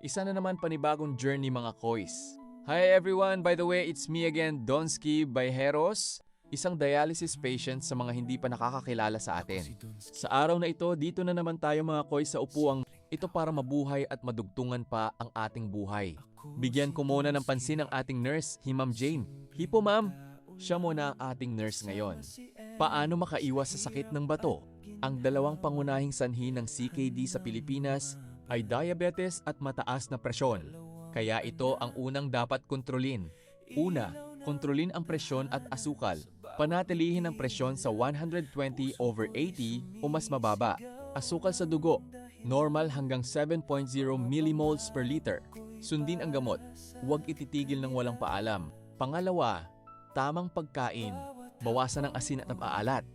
Isa na naman panibagong journey mga koys. Hi everyone, by the way, it's me again, Donsky Bayheros, isang dialysis patient sa mga hindi pa nakakakilala sa atin. Sa araw na ito, dito na naman tayo mga koys sa upuang ito para mabuhay at madugtungan pa ang ating buhay. Bigyan ko muna ng pansin ang ating nurse, Ma'am Jane. Hipo ma'am, siya muna ang ating nurse ngayon. Paano makaiwas sa sakit ng bato? Ang dalawang pangunahing sanhi ng CKD sa Pilipinas ay diabetes at mataas na presyon. Kaya ito ang unang dapat kontrolin. Una, kontrolin ang presyon at asukal. Panatilihin ang presyon sa 120/80 o mas mababa. Asukal sa dugo, normal hanggang 7.0 millimoles per liter. Sundin ang gamot. Huwag ititigil ng walang paalam. Pangalawa, tamang pagkain. Bawasan ang asin at maalat.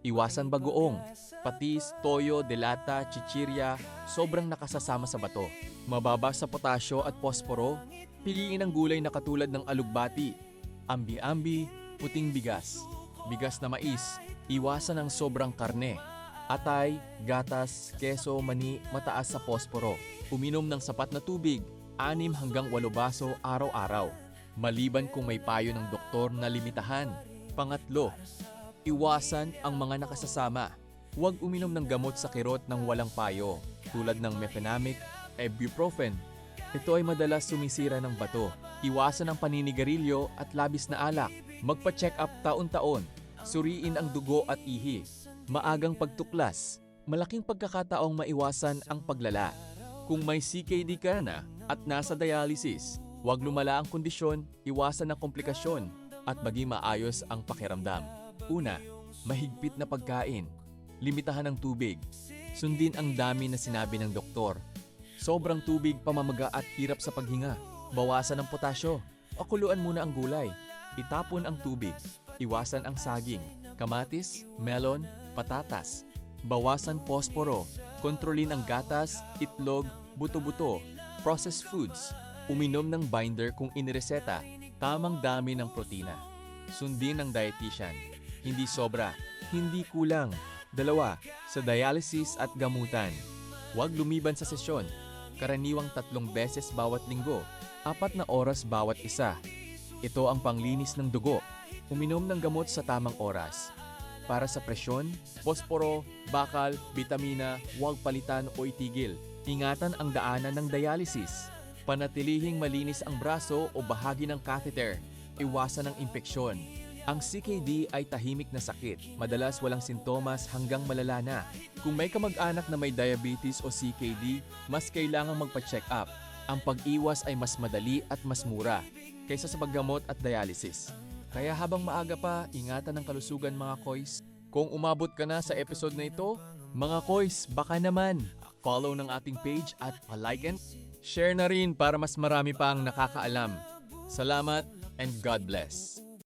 Iwasan bagoong, patis, toyo, delata, chichirya, sobrang nakasasama sa bato. Mababa sa potasyo at posporo, piliin ang gulay na katulad ng alugbati, ambi-ambi, puting bigas, bigas na mais, iwasan ang sobrang karne, atay, gatas, keso, mani, mataas sa posporo. Uminom ng sapat na tubig, 6 hanggang 8 baso araw-araw, maliban kung may payo ng doktor na limitahan. Pangatlo, iwasan ang mga nakasasama. Huwag uminom ng gamot sa kirot ng walang payo, tulad ng mefenamic, ibuprofen. Ito ay madalas sumisira ng bato. Iwasan ang paninigarilyo at labis na alak. Magpa-check up taon-taon. Suriin ang dugo at ihi. Maagang pagtuklas. Malaking pagkakataong maiwasan ang paglala. Kung may CKD ka na at nasa dialysis, huwag lumala ang kondisyon, iwasan ang komplikasyon, at maging maayos ang pakiramdam. Una, mahigpit na pagkain. Limitahan ang tubig. Sundin ang dami na sinabi ng doktor. Sobrang tubig, pamamaga at hirap sa paghinga. Bawasan ang potasyo. O kuluan muna ang gulay. Itapon ang tubig. Iwasan ang saging, kamatis, melon, patatas. Bawasan posporo. Kontrolin ang gatas, itlog, buto-buto, processed foods. Uminom ng binder kung inireseta. Tamang dami ng protina. Sundin ng dietitian. Hindi sobra, hindi kulang. 2, sa dialysis at gamutan. Huwag lumiban sa sesyon. Karaniwang 3 beses bawat linggo, 4 na oras bawat isa. Ito ang panglinis ng dugo. Uminom ng gamot sa tamang oras. Para sa presyon, posporo, bakal, bitamina, huwag palitan o itigil. Ingatan ang daanan ng dialysis. Panatilihing malinis ang braso o bahagi ng catheter. Iwasan ang impeksyon. Ang CKD ay tahimik na sakit. Madalas walang sintomas hanggang malala na. Kung may kamag-anak na may diabetes o CKD, mas kailangang magpa-check up. Ang pag-iwas ay mas madali at mas mura kaysa sa paggamot at dialysis. Kaya habang maaga pa, ingatan ang kalusugan mga koys. Kung umabot ka na sa episode na ito, mga koys, baka naman follow ng ating page at palike and share na rin para mas marami pa ang nakakaalam. Salamat and God bless.